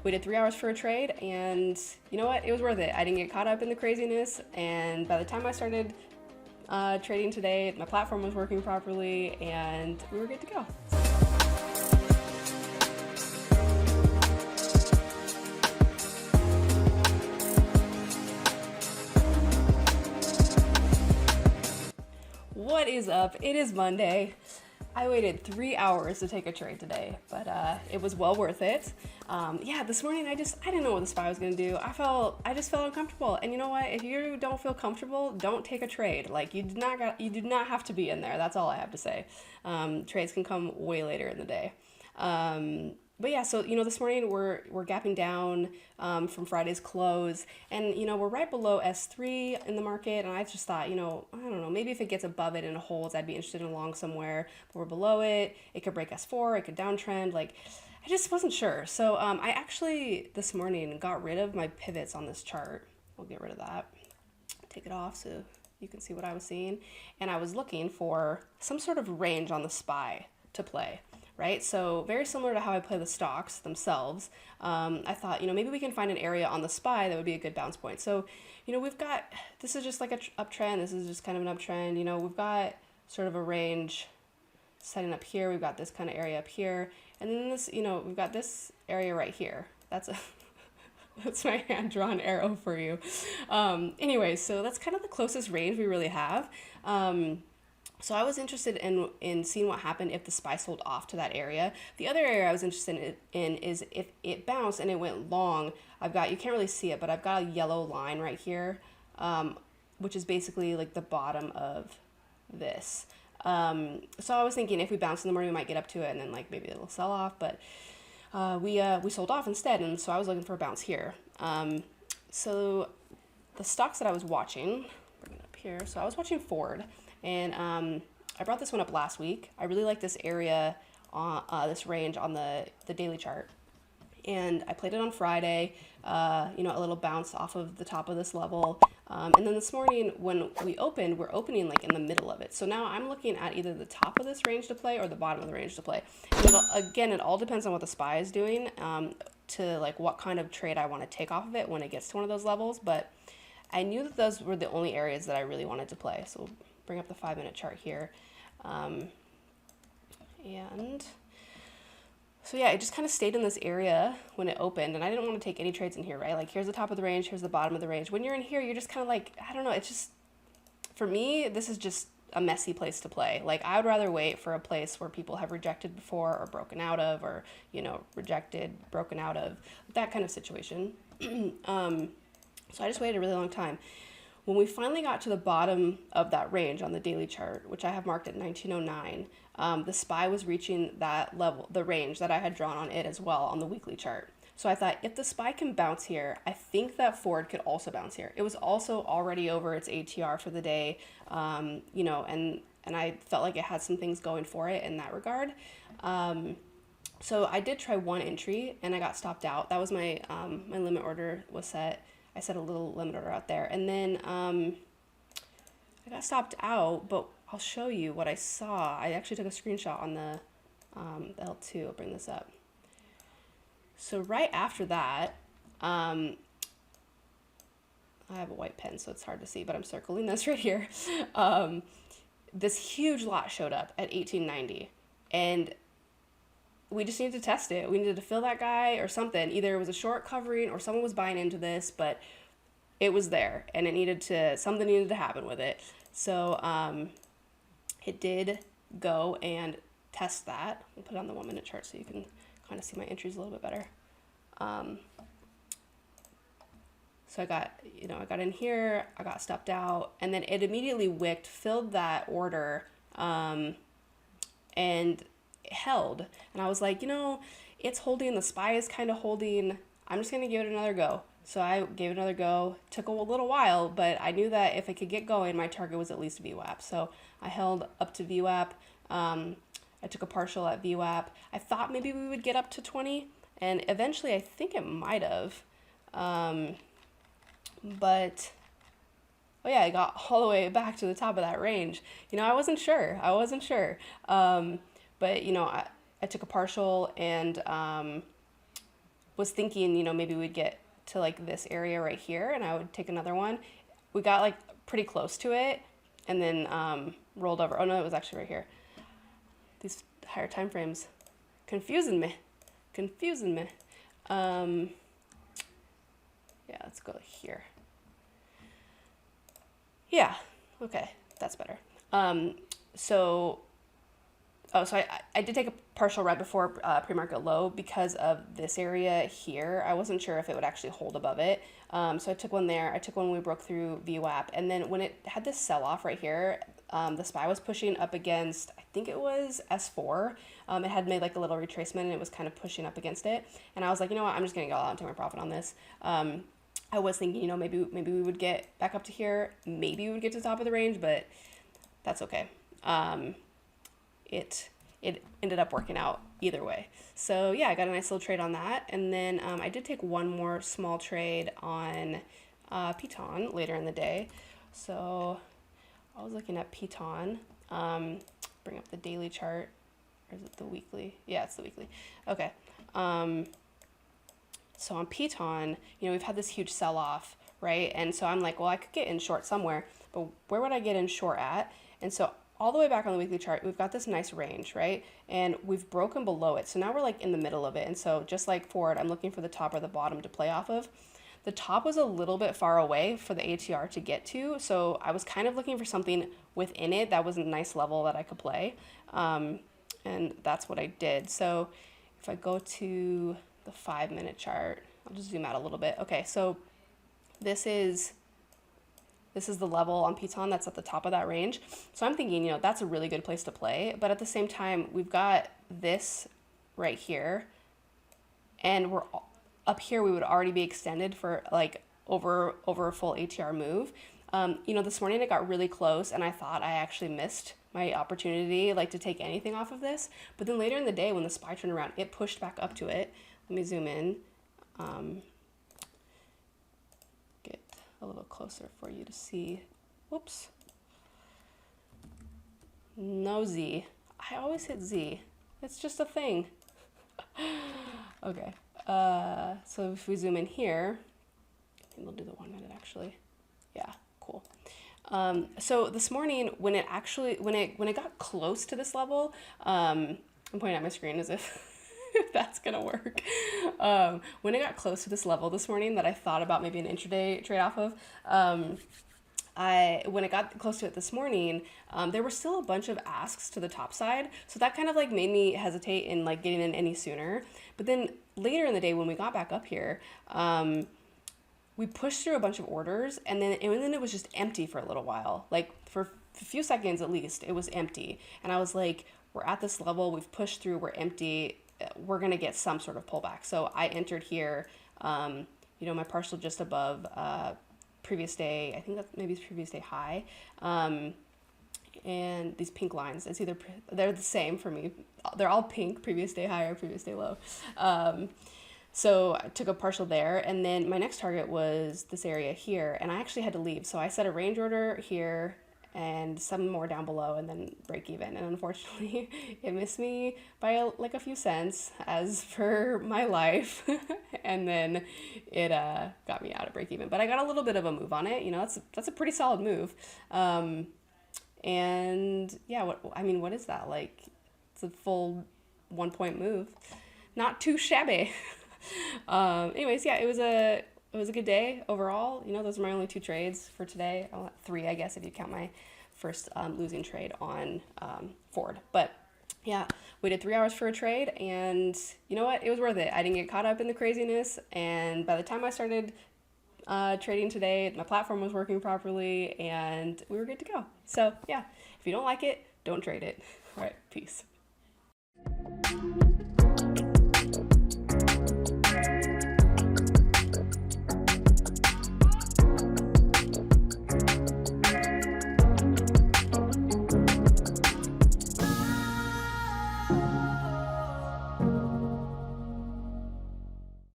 waited 3 hours for a trade, and you know what? It was worth it. I didn't get caught up in the craziness, and by the time I started trading today, my platform was working properly, and we were good to go. What is up? It is Monday. I waited 3 hours to take a trade today, but it was well worth it. Yeah, this morning I didn't know what the SPY was gonna do. I just felt uncomfortable. And you know what? If you don't feel comfortable, don't take a trade. Like you do not have to be in there. That's all I have to say. Trades can come way later in the day. But yeah, so this morning we're gapping down from Friday's close, and we're right below S3 in the market, and I just thought, I don't know, maybe if it gets above it and holds, I'd be interested in long somewhere. But we're below it. It could break S4. It could downtrend. Like, I just wasn't sure. So I actually this morning got rid of my pivots on this chart. We'll get rid of that. Take it off so you can see what I was seeing, and I was looking for some sort of range on the SPY to play. Right, so very similar to how I play the stocks themselves. I thought, maybe we can find an area on the SPY that would be a good bounce point. So, we've got, this is just like a uptrend. This is just kind of an uptrend. We've got sort of a range setting up here. We've got this kind of area up here, and then this, we've got this area right here. That's a that's my hand drawn arrow for you. Anyway, so that's kind of the closest range we really have. So I was interested in seeing what happened if the SPY sold off to that area. The other area I was interested in is if it bounced and it went long. You can't really see it, but I've got a yellow line right here, which is basically like the bottom of this. So I was thinking if we bounce in the morning, we might get up to it and then like maybe it'll sell off, but we sold off instead, and so I was looking for a bounce here. So the stocks that I was watching, bring it up here. So I was watching Ford. And I brought this one up last week. I really like this area, this range on the daily chart. And I played it on Friday, a little bounce off of the top of this level. And then this morning when we opened, we're opening like in the middle of it. So now I'm looking at either the top of this range to play or the bottom of the range to play. And again, it all depends on what the SPY is doing to like what kind of trade I want to take off of it when it gets to one of those levels. But I knew that those were the only areas that I really wanted to play. So bring up the 5-minute chart here. And so yeah, it just kind of stayed in this area when it opened, and I didn't want to take any trades in here, right? Like here's the top of the range, here's the bottom of the range. When you're in here, you're just kind of like, I don't know, it's just, for me, this is just a messy place to play. Like I would rather wait for a place where people have rejected before or broken out of, or, rejected, broken out of, that kind of situation. So I just waited a really long time. When we finally got to the bottom of that range on the daily chart, which I have marked at 1909, the SPY was reaching that level, the range that I had drawn on it as well on the weekly chart. So I thought if the SPY can bounce here, I think that Ford could also bounce here. It was also already over its ATR for the day, and I felt like it had some things going for it in that regard. So I did try one entry and I got stopped out. That was my limit order was set. I set a little limit order out there, and then I got stopped out, but I'll show you what I saw. I actually took a screenshot on the L2. I'll bring this up. So right after that, I have a white pen, so it's hard to see, but I'm circling this right here. This huge lot showed up at 1890, and we just needed to test it. We needed to fill that guy or something. Either it was a short covering or someone was buying into this, but it was there and something needed to happen with it. So it did go and test that. I'll put it on the 1-minute chart so you can kind of see my entries a little bit better. So I got in here, I got stopped out, and then it immediately wicked, filled that order, and held. And I was like, it's holding, the SPY is kind of holding, I'm just going to give it another go. So I gave it another go. Took a little while, but I knew that if it could get going, my target was at least VWAP. So I held up to VWAP. I took a partial at VWAP. I thought maybe we would get up to 20, and eventually I think it might have. But oh yeah, I got all the way back to the top of that range. I wasn't sure. But I took a partial, and was thinking, maybe we'd get to like this area right here and I would take another one. We got like pretty close to it and then rolled over. Oh no, it was actually right here. These higher time frames confusing me. Yeah, let's go here. Yeah, okay, that's better. So I did take a partial right before pre-market low because of this area here. I wasn't sure if it would actually hold above it. So I took one there. I took one when we broke through VWAP. And then when it had this sell-off right here, the SPY was pushing up against, I think it was S4. It had made like a little retracement and it was kind of pushing up against it. And I was like, you know what, I'm just gonna go out and take my profit on this. I was thinking, maybe we would get back up to here. Maybe we would get to the top of the range, but that's okay. It ended up working out either way. So yeah, I got a nice little trade on that. And then I did take one more small trade on Piton later in the day. So I was looking at Piton, bring up the daily chart, or is it the weekly? Yeah, it's the weekly. Okay. So on Piton, we've had this huge sell-off, right? And so I'm like, well, I could get in short somewhere, but where would I get in short at? And so all the way back on the weekly chart, we've got this nice range, right? And we've broken below it. So now we're like in the middle of it. And so just like Ford, I'm looking for the top or the bottom to play off of. The top was a little bit far away for the ATR to get to. So I was kind of looking for something within it that was a nice level that I could play. And that's what I did. So if I go to the 5-minute chart, I'll just zoom out a little bit. Okay, so this is the level on Piton that's at the top of that range. So I'm thinking, that's a really good place to play. But at the same time, we've got this right here. And we're up here, we would already be extended for like over a full ATR move. This morning it got really close and I thought I actually missed my opportunity like to take anything off of this. But then later in the day when the SPY turned around, it pushed back up to it. Let me zoom in. Get a little closer for you to see. Whoops. No Z. I always hit Z. It's just a thing. Okay. So if we zoom in here, I think we'll do the 1 minute actually. Yeah, cool. So this morning when it got close to this level, I'm pointing at my screen as if that's gonna work. When it got close to this level this morning that I thought about maybe an intraday trade off of, when it got close to it this morning, there were still a bunch of asks to the top side. So that kind of like made me hesitate in like getting in any sooner. But then later in the day when we got back up here, we pushed through a bunch of orders and then it was just empty for a little while. Like for a few seconds at least, it was empty. And I was like, we're at this level, we've pushed through, we're empty, we're gonna get some sort of pullback. So I entered here, my partial just above previous day, I think that maybe it's previous day high. And these pink lines, they're the same for me. They're all pink, previous day high or previous day low. So I took a partial there, and then my next target was this area here, and I actually had to leave. So I set a range order here and some more down below and then break even. And unfortunately, it missed me by a few cents as per my life. And then it got me out of break even. But I got a little bit of a move on it. That's a pretty solid move. And yeah, what is that? Like, it's a full 1 point move. Not too shabby. Anyways, yeah, it was a good day overall. Those are my only 2 trades for today. 3, I guess, if you count my first losing trade on Ford. But yeah, waited 3 hours for a trade, and you know what? It was worth it. I didn't get caught up in the craziness, and by the time I started trading today, my platform was working properly, and we were good to go. So yeah, if you don't like it, don't trade it. All right, peace.